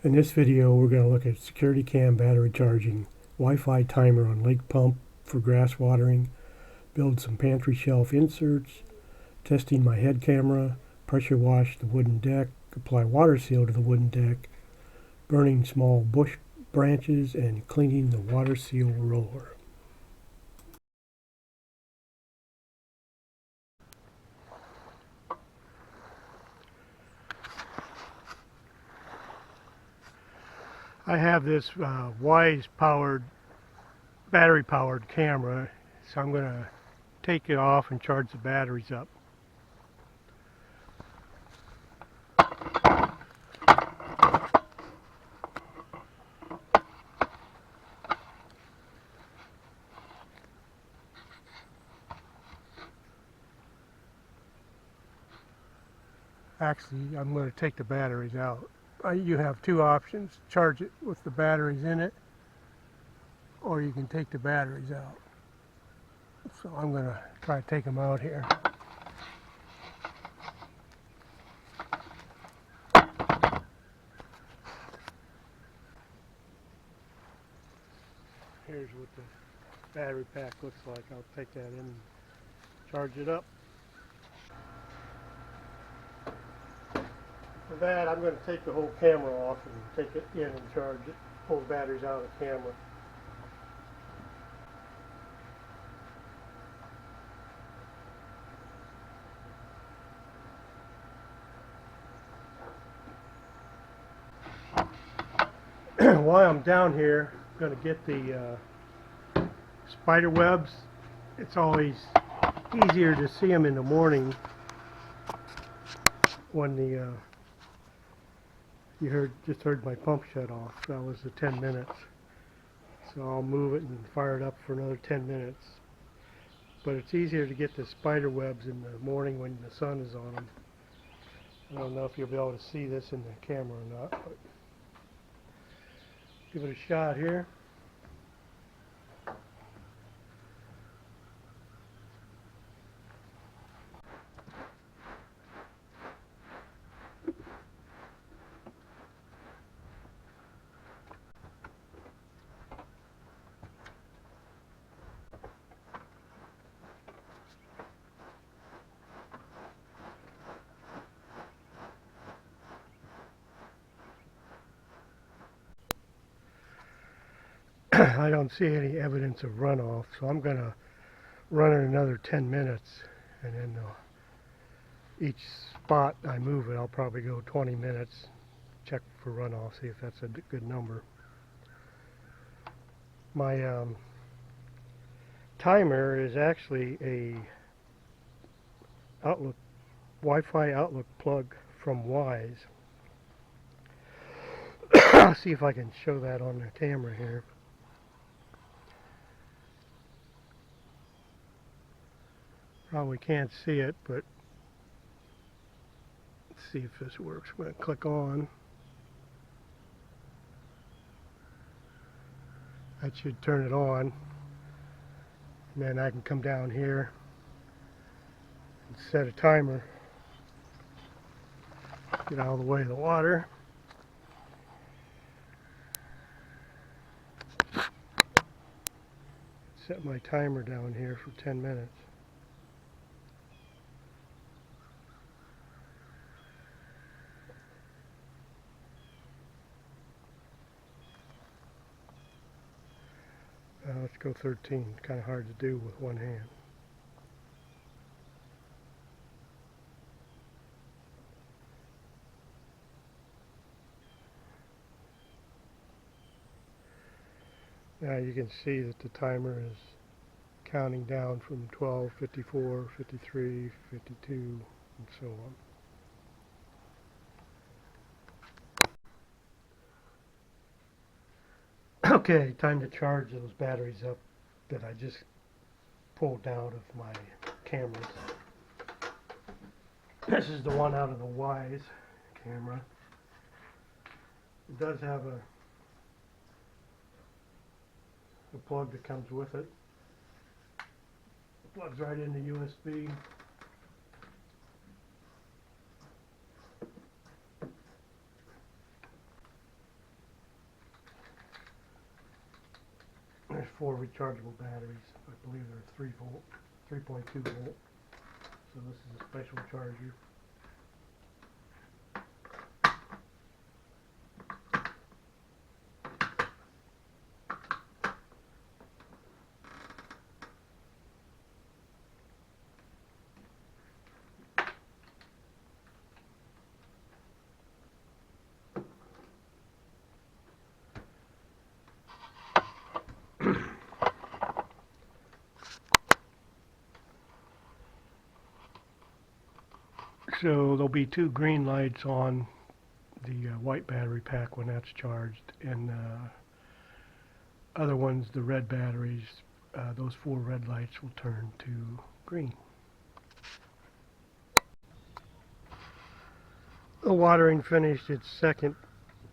In this video, we're going to look at security cam battery charging, Wi-Fi timer on lake pump for grass watering, build some pantry shelf inserts, testing my head camera, pressure wash the wooden deck, apply water seal to the wooden deck, burning small bush branches, and cleaning the water seal roller. I have this Wyze battery powered camera, so I'm going to take it off and charge the batteries up. Actually, I'm going to take the batteries out. You have two options: charge it with the batteries in it, or you can take the batteries out. So I'm going to try to take them out here. Here's what the battery pack looks like. I'll take that in and charge it up. For that, I'm going to take the whole camera off and take it in and charge it. Pull the batteries out of the camera. While I'm down here, I'm going to get the spider webs. It's always easier to see them in the morning when the you just heard my pump shut off. That was the 10 minutes. So I'll move it and fire it up for another 10 minutes. But it's easier to get the spider webs in the morning when the sun is on them. I don't know if you'll be able to see this in the camera or not, but give it a shot here. I don't see any evidence of runoff, so I'm going to run it another 10 minutes, and then each spot I move it, I'll probably go 20 minutes, check for runoff, see if that's a good number. My timer is actually a Wi-Fi outlook plug from Wyze. I'll see if I can show that on the camera here. Probably can't see it, but let's see if this works. I'm going to click on. That should turn it on. And then I can come down here and set a timer. Get out of the way of the water. Set my timer down here for 10 minutes. Let's go 13. Kind of hard to do with one hand. Now you can see that the timer is counting down from 12, 54, 53, 52, and so on. Okay, time to charge those batteries up that I just pulled out of my cameras. This is the one out of the Wyze camera. It does have a plug that comes with it. It plugs right into USB. 4 rechargeable batteries. I believe they're 3 volt, 3.2 volt. So this is a special charger. So there'll be 2 green lights on the white battery pack when that's charged, and other ones, the red batteries, those 4 red lights will turn to green. The watering finished its second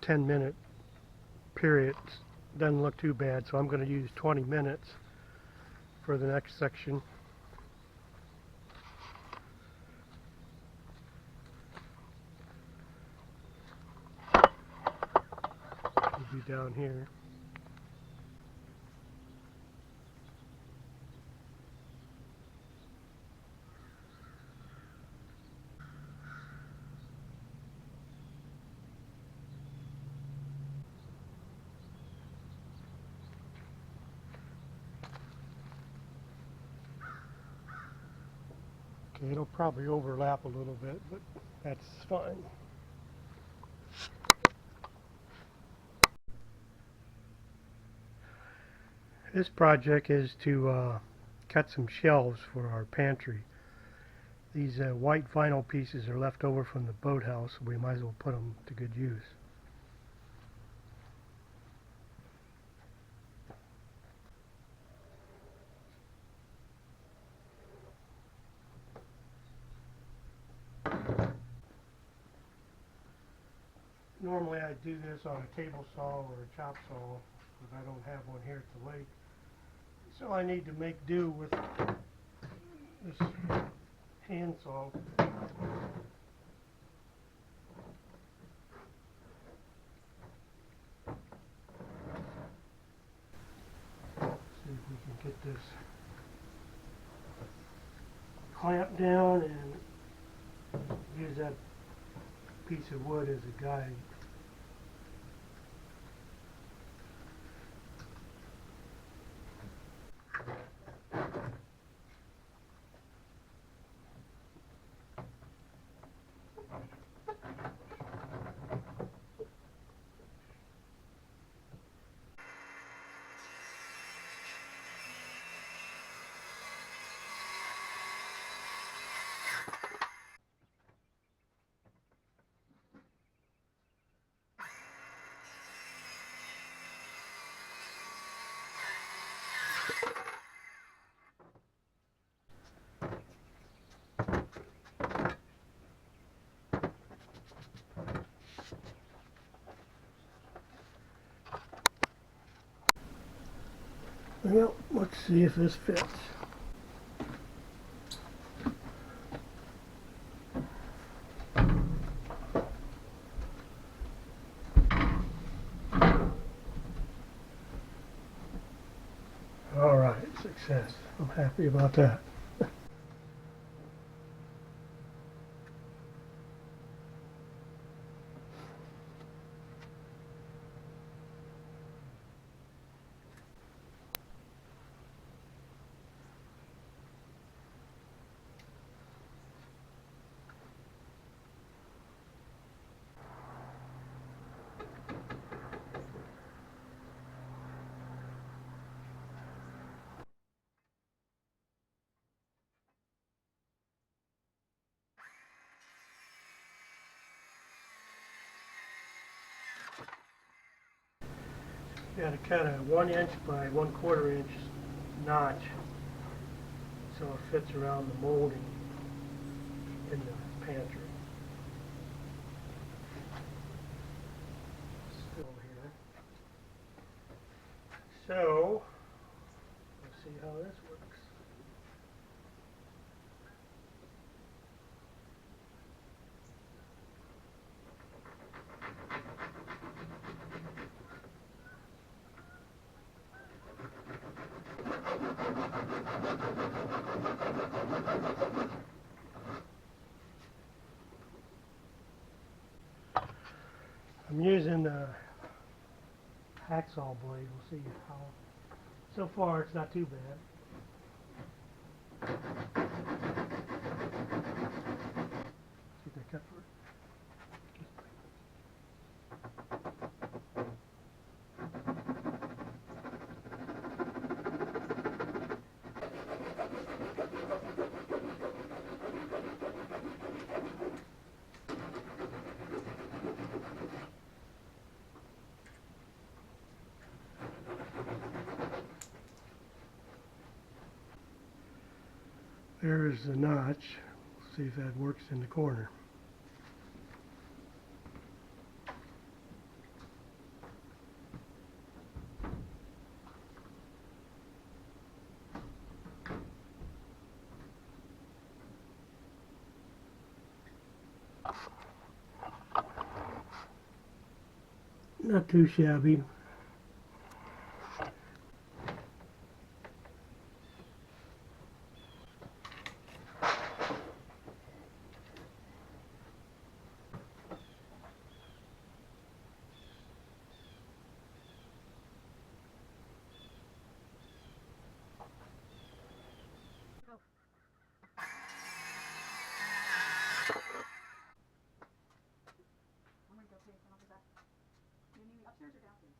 10-minute period. Doesn't look too bad, so I'm going to use 20 minutes for the next section. It'll be down here. Okay, it'll probably overlap a little bit, but that's fine. This project is to cut some shelves for our pantry. These white vinyl pieces are left over from the boathouse, so we might as well put them to good use. Normally I do this on a table saw or a chop saw, but I don't have one here at the lake. So I need to make do with this hand saw. See if we can get this clamp down and use that piece of wood as a guide. Well, let's see if this fits. All right, success. I'm happy about that. Got to cut a 1 inch by 1/4 inch notch so it fits around the molding in the pantry. Still here. So, let's see how this works. I'm using a hacksaw blade. We'll see how. So far, it's not too bad. See if they cut for it. There's the notch. We'll see if that works in the corner. Not too shabby. You need me upstairs or downstairs?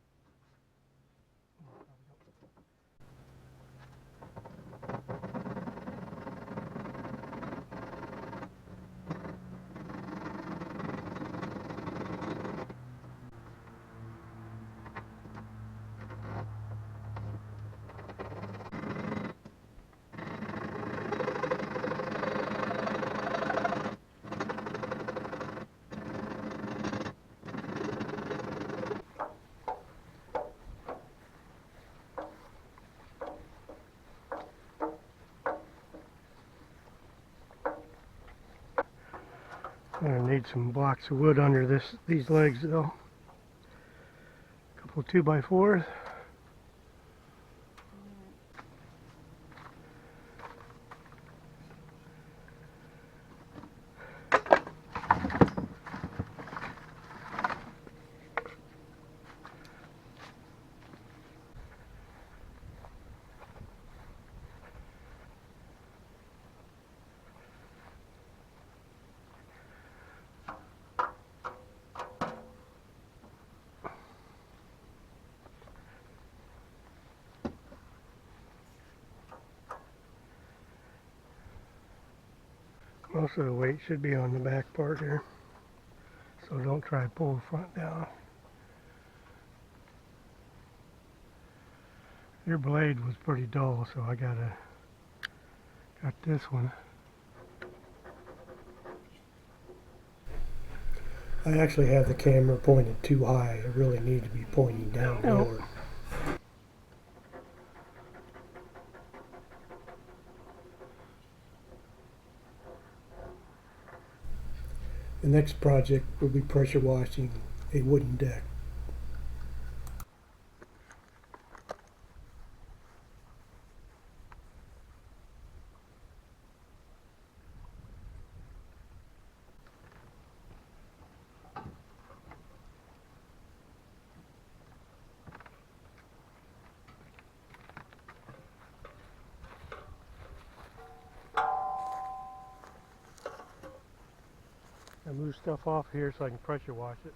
I need some blocks of wood under these legs though. A couple of 2x4s. Most of the weight should be on the back part here, so don't try to pull the front down. Your blade was pretty dull, so I got this one. I actually have the camera pointed too high. It really needs to be pointing down lower. The next project will be pressure washing a wooden deck. I move stuff off here so I can pressure wash it.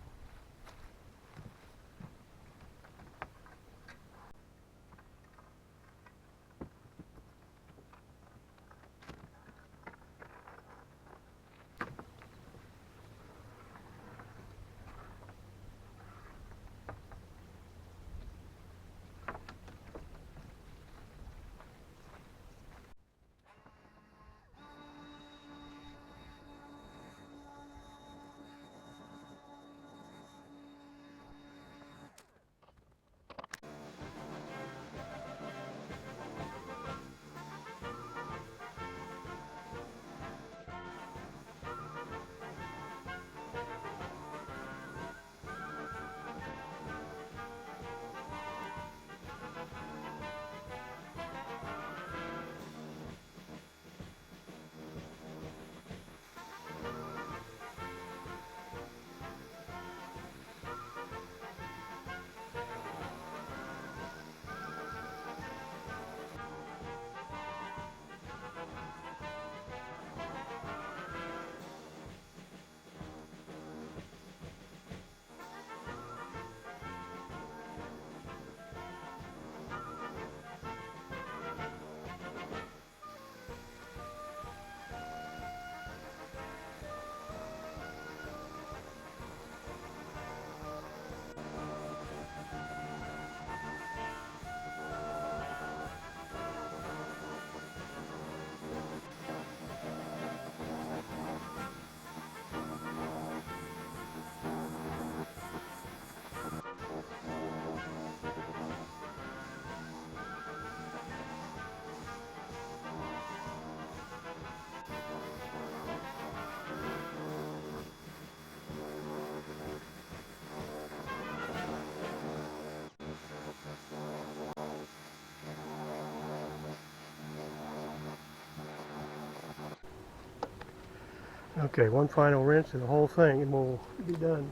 Okay, one final rinse of the whole thing and we'll be done.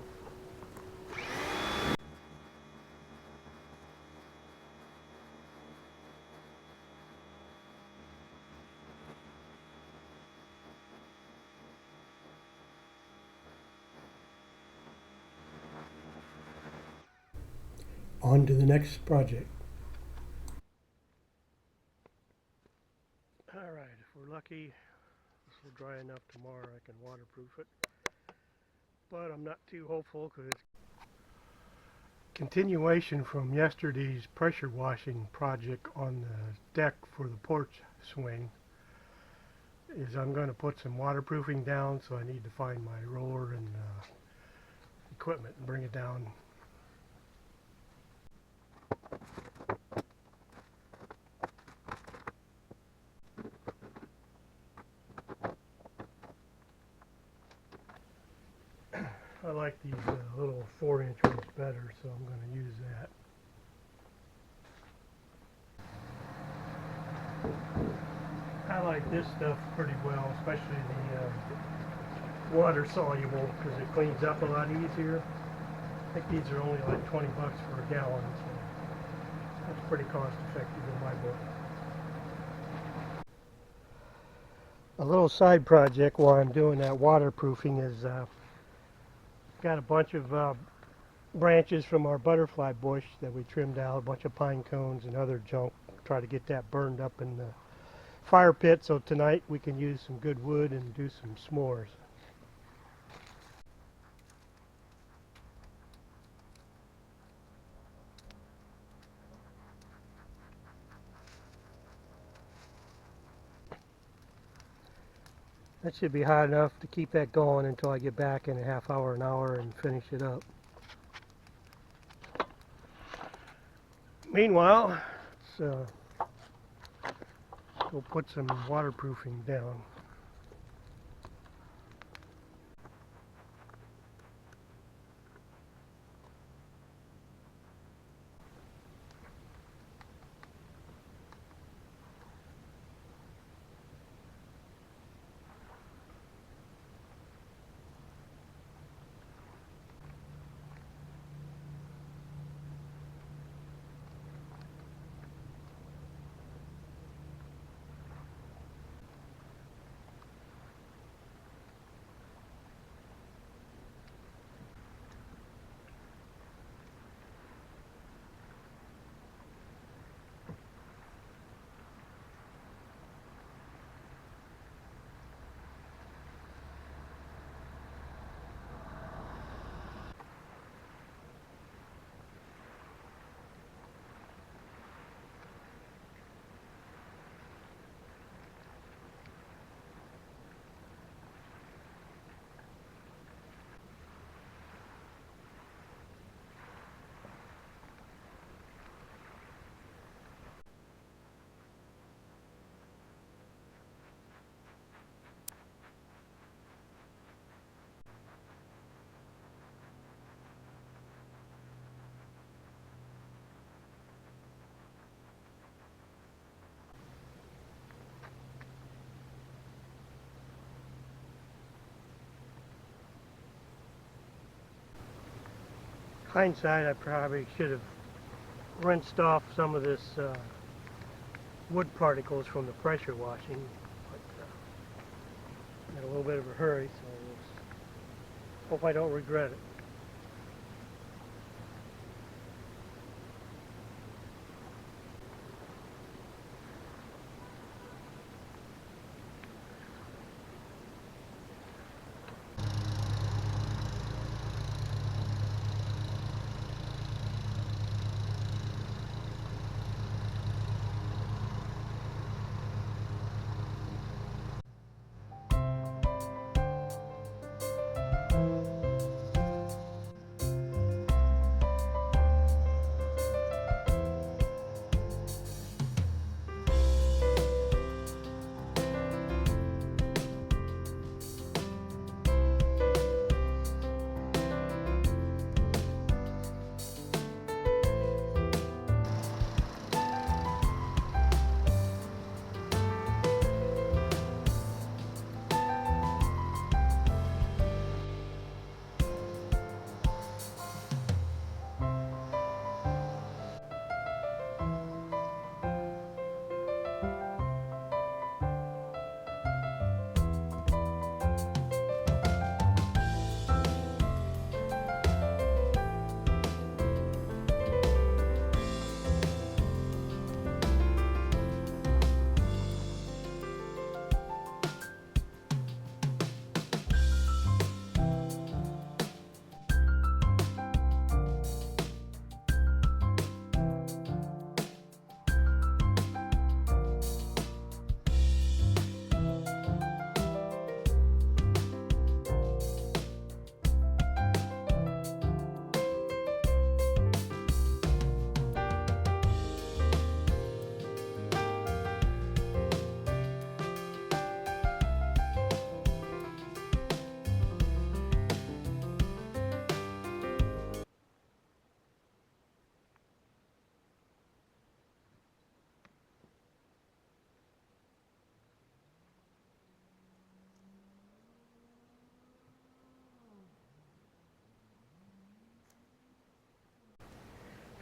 On to the next project. Alright, if we're lucky, this will dry enough tomorrow I can waterproof it. But I'm not too hopeful because it's continuation from yesterday's pressure washing project on the deck for the porch swing. Is I'm going to put some waterproofing down, so I need to find my roller and equipment and bring it down. I like these little 4-inch ones better, so I'm going to use that. I like this stuff pretty well, especially the water soluble, because it cleans up a lot easier. I think these are only like 20 bucks for a gallon, so that's pretty cost effective in my book. A little side project while I'm doing that waterproofing is got a bunch of branches from our butterfly bush that we trimmed out, a bunch of pine cones and other junk, try to get that burned up in the fire pit so tonight we can use some good wood and do some s'mores. That should be hot enough to keep that going until I get back in a half hour, an hour, and finish it up. Meanwhile, let's go put some waterproofing down. Hindsight, I probably should have rinsed off some of this wood particles from the pressure washing, but I'm in a little bit of a hurry, so hope I don't regret it.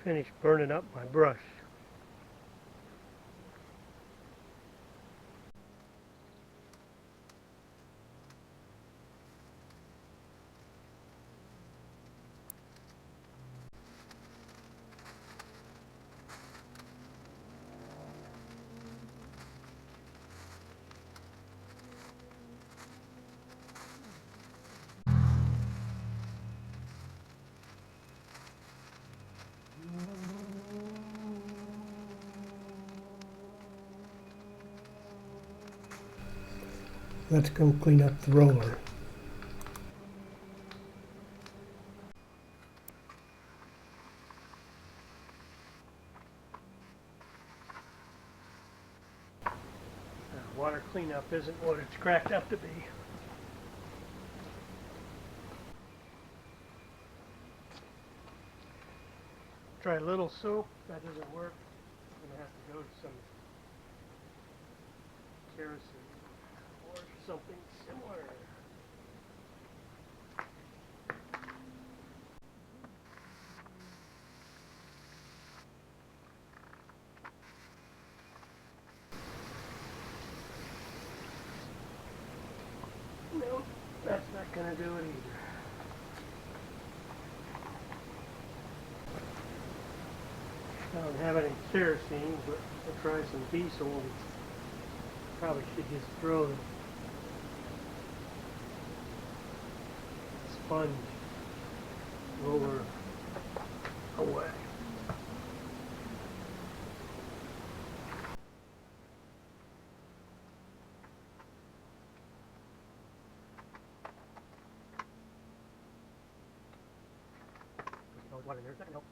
finished burning up my brush. Let's go clean up the roller. Water cleanup isn't what it's cracked up to be. Try a little soap. If that doesn't work, I'm going to have to go to some kerosene or something similar. No, that's not going to do it either. I don't have any kerosene, but I'll try some diesel. Probably should just throw the sponge roller away. There's water in there, that can help.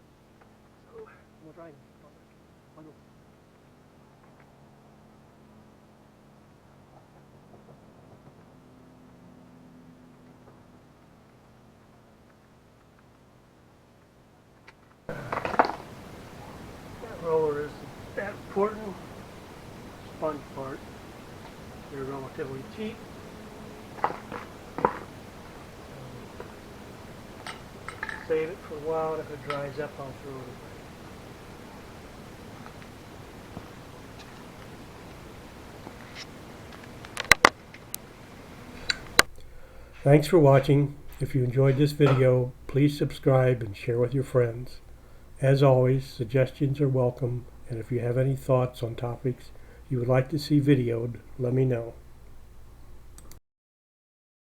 So, we'll try and one more. Roller is that important. Sponge part. They're relatively cheap. Save it for a while, and if it dries up, I'll throw it away. Thanks for watching. If you enjoyed this video, please subscribe and share with your friends. As always, suggestions are welcome, and if you have any thoughts on topics you would like to see videoed, let me know.